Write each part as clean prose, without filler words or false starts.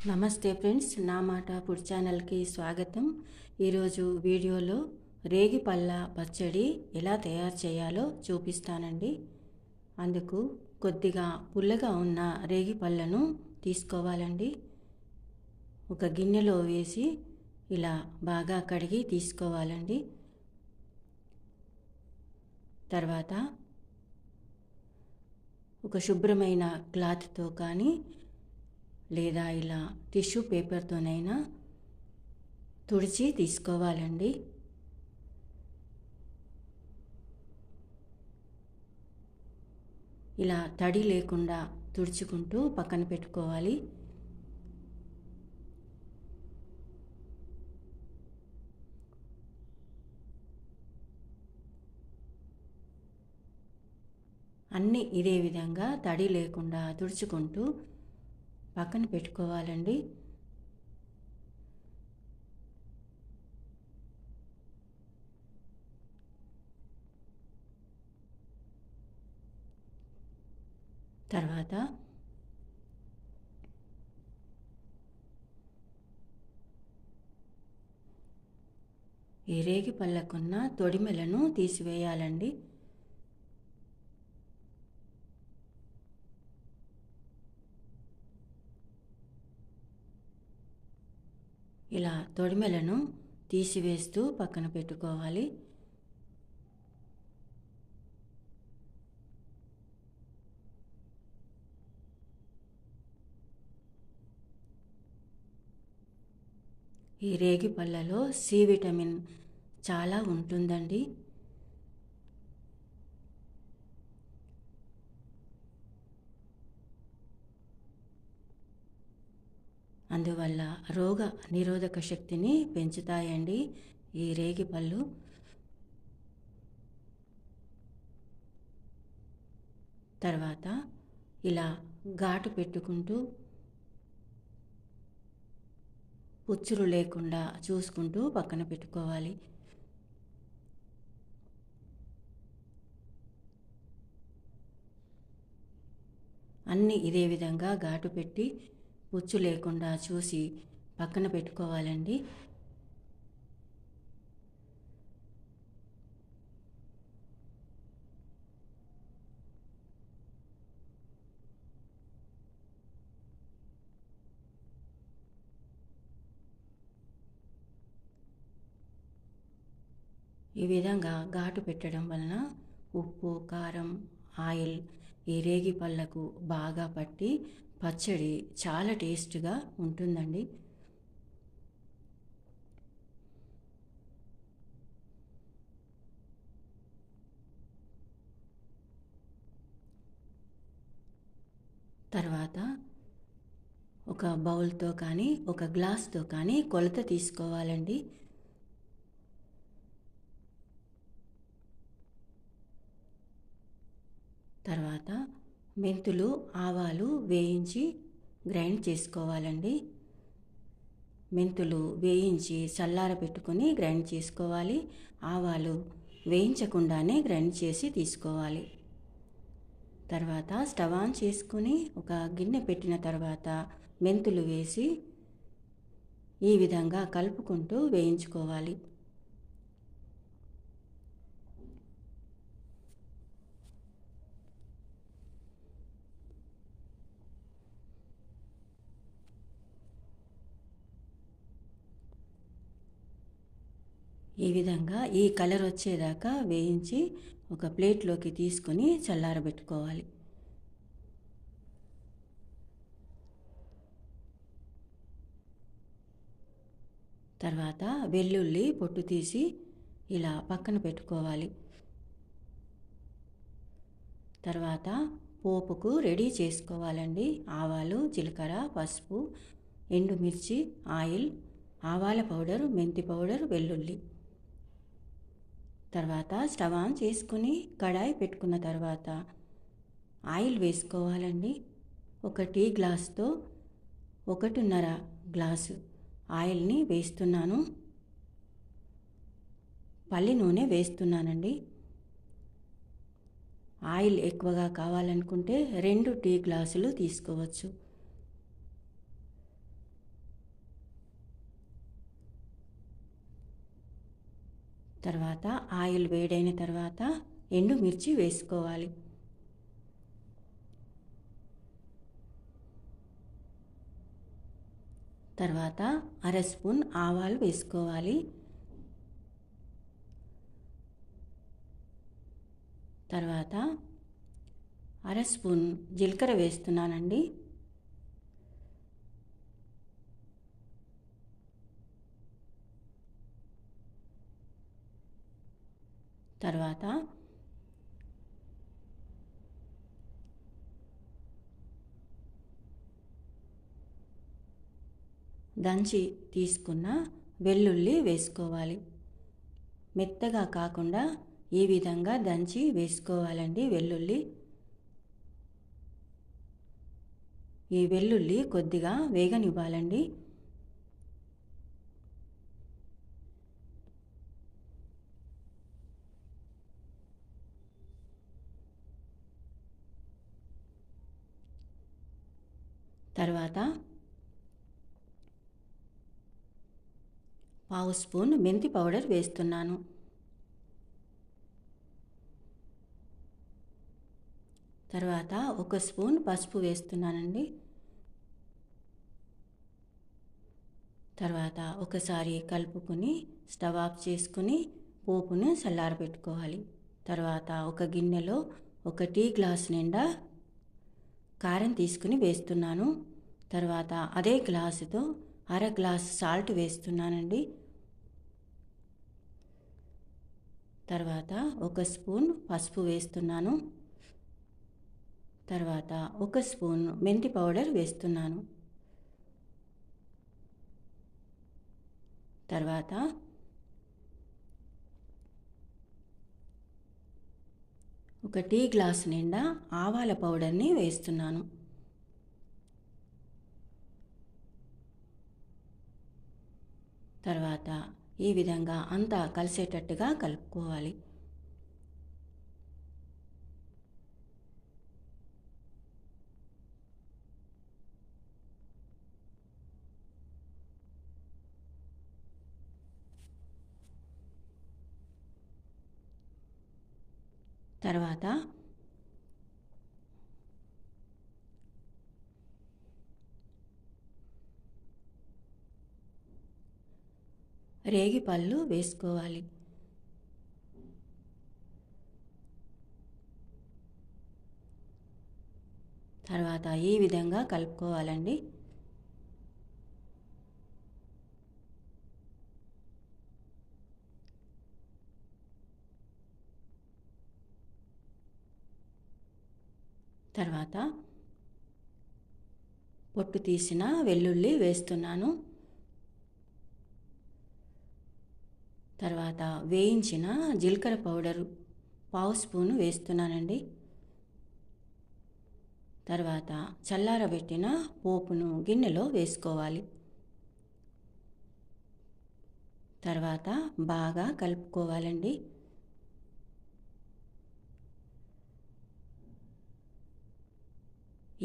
నమస్తే ఫ్రెండ్స్, నా మాట ఫుడ్ ఛానల్కి స్వాగతం. ఈరోజు వీడియోలో రేగి పళ్ళ పచ్చడి ఎలా తయారు చేయాలో చూపిస్తానండి. అందుకు కొద్దిగా పుల్లగా ఉన్న రేగి పళ్ళను తీసుకోవాలండి. ఒక గిన్నెలో వేసి ఇలా బాగా కడిగి తీసుకోవాలండి. తర్వాత ఒక శుభ్రమైన క్లాత్తో కానీ లేదా ఇలా టిష్యూ పేపర్తోనైనా తుడిచి తీసుకోవాలండి. ఇలా తడి లేకుండా తుడుచుకుంటూ పక్కన పెట్టుకోవాలి. అన్నీ ఇదే విధంగా తడి లేకుండా తుడుచుకుంటూ పక్కన పెట్టుకోవాలండి. తర్వాత ఈ రేగి పళ్ళకున్న తొడిమెలను తీసివేయాలండి. ఇలా తొడిమెలను తీసివేస్తూ పక్కన పెట్టుకోవాలి. ఈ రేగి పళ్ళలో సి విటమిన్ చాలా ఉంటుందండి. అందువల్ల రోగ నిరోధక శక్తిని పెంచుతాయండి ఈ రేగి పళ్ళు. తర్వాత ఇలా ఘాటు పెట్టుకుంటూ పుచ్చులు లేకుండా చూసుకుంటూ పక్కన పెట్టుకోవాలి. అన్నీ ఇదే విధంగా ఘాటు పెట్టి పుచ్చు లేకుండా చూసి పక్కన పెట్టుకోవాలండి. ఈ విధంగా ఘాటు పెట్టడం వలన ఉప్పు, కారం, ఆయిల్ ఈ రేగి పళ్ళకు బాగా పట్టి పచ్చడి చాలా టేస్ట్గా ఉంటుందండి. తర్వాత ఒక బౌల్తో కానీ ఒక గ్లాస్తో కానీ కొలత తీసుకోవాలండి. తర్వాత మెంతులు, ఆవాలు వేయించి గ్రైండ్ చేసుకోవాలండి. మెంతులు వేయించి చల్లార పెట్టుకొని గ్రైండ్ చేసుకోవాలి. ఆవాలు వేయించకుండానే గ్రైండ్ చేసి తీసుకోవాలి. తర్వాత స్టవ్ ఆన్ చేసుకుని ఒక గిన్నె పెట్టిన తర్వాత మెంతులు వేసి ఈ విధంగా కలుపుకుంటూ వేయించుకోవాలి. ఈ విధంగా ఈ కలర్ వచ్చేదాకా వేయించి ఒక ప్లేట్లోకి తీసుకొని చల్లారబెట్టుకోవాలి. తర్వాత వెల్లుల్లి పొట్టు తీసి ఇలా పక్కన పెట్టుకోవాలి. తర్వాత పోపుకు రెడీ చేసుకోవాలండి. ఆవాలు, జీలకర్ర, పసుపు, ఎండుమిర్చి, ఆయిల్, ఆవాల పౌడర్, మెంతి పౌడర్, వెల్లుల్లి. తర్వాత స్టవ్ ఆన్ చేసుకుని కడాయి పెట్టుకున్న తర్వాత ఆయిల్ వేసుకోవాలండి. ఒక టీ గ్లాస్తో 1.5 గ్లాసు ఆయిల్ని వేస్తున్నాను. పల్లి నూనె వేస్తున్నానండి. ఆయిల్ ఎక్కువగా కావాలనుకుంటే 2 టీ గ్లాసులు తీసుకోవచ్చు. తర్వాత ఆయిల్ వేడైన తర్వాత ఎండుమిర్చి వేసుకోవాలి. తర్వాత అర స్పూన్ ఆవాలు వేసుకోవాలి. తర్వాత అర స్పూన్ జీలకర్ర వేస్తున్నానండి. తర్వాత దంచి తీసుకున్న వెల్లుల్లి వేసుకోవాలి. మెత్తగా కాకుండా ఈ విధంగా దంచి వేసుకోవాలండి వెల్లుల్లి. ఈ వెల్లుల్లి కొద్దిగా వేగనివ్వాలండి. తర్వాత పావు స్పూన్ మెంతి పౌడర్ వేస్తున్నాను. తర్వాత ఒక స్పూన్ పసుపు వేస్తున్నానండి. తర్వాత ఒకసారి కలుపుకొని స్టవ్ ఆఫ్ చేసుకుని పోపును చల్లారబెట్టుకోవాలి. తర్వాత ఒక గిన్నెలో ఒక టీ గ్లాస్ నిండా కారం తీసుకుని వేస్తున్నాను. తర్వాత అదే గ్లాసుతో అర గ్లాస్ సాల్ట్ వేస్తున్నానండి. తర్వాత ఒక స్పూన్ పసుపు వేస్తున్నాను. తర్వాత ఒక స్పూన్ మెంతి పౌడర్ వేస్తున్నాను. తర్వాత ఒక టీ గ్లాస్ నిండా ఆవాల పౌడర్ని వేస్తున్నాను. తర్వాత ఈ విధంగా అంతా కలిసేటట్టుగా కలుపుకోవాలి. తర్వాత రేగి పళ్ళు వేసుకోవాలి. తర్వాత ఈ విధంగా కలుపుకోవాలండి. తర్వాత పొట్టు తీసిన వెల్లుల్లి వేస్తున్నాను. తర్వాత వేయించిన జీలకర్ర పౌడరు పావు స్పూను వేస్తున్నానండి. తర్వాత చల్లారబెట్టిన పోపును గిన్నెలో వేసుకోవాలి. తర్వాత బాగా కలుపుకోవాలండి.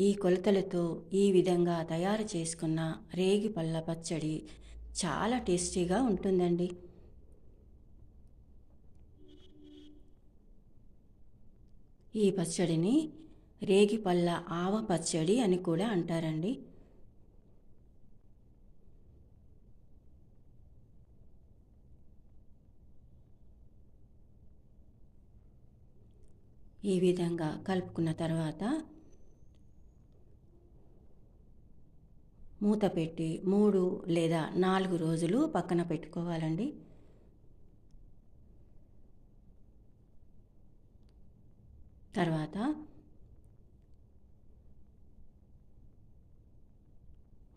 ఈ కొలతలతో ఈ విధంగా తయారు చేసుకున్న రేగి పళ్ళ పచ్చడి చాలా టేస్టీగా ఉంటుందండి. ఈ పచ్చడిని రేగి పళ్ళ ఆవ పచ్చడి అని కూడా అంటారండి. ఈ విధంగా కలుపుకున్న తర్వాత మూత పెట్టి 3 లేదా 4 రోజులు పక్కన పెట్టుకోవాలండి. తర్వాత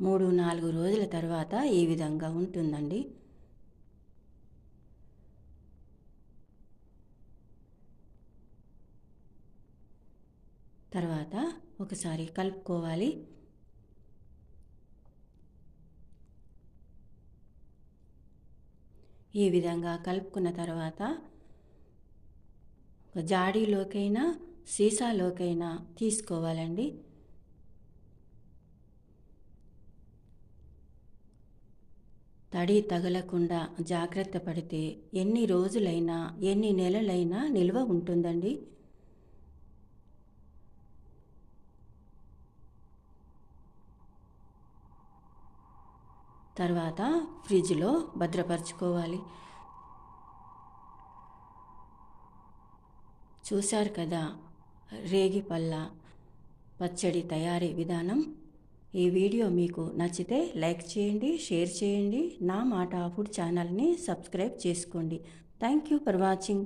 3-4 రోజుల తర్వాత ఈ విధంగా ఉంటుందండి. తర్వాత ఒకసారి కలుపుకోవాలి. ఈ విధంగా కలుపుకున్న తర్వాత ఒక జాడీలోకైనా సీసాలోకైనా తీసుకోవాలండి. తడి తగలకుండా జాగ్రత్త పడితే ఎన్ని రోజులైనా ఎన్ని నెలలైనా నిల్వ ఉంటుందండి. తర్వాత ఫ్రిడ్జ్లో భద్రపరచుకోవాలి. చూశారు కదా రేగి పళ్ళ పచ్చడి తయారీ విధానం. ఈ వీడియో మీకు నచ్చితే లైక్ చేయండి, షేర్ చేయండి. నా మాట ఫుడ్ ఛానల్ని సబ్స్క్రైబ్ చేసుకోండి. Thank you for watching.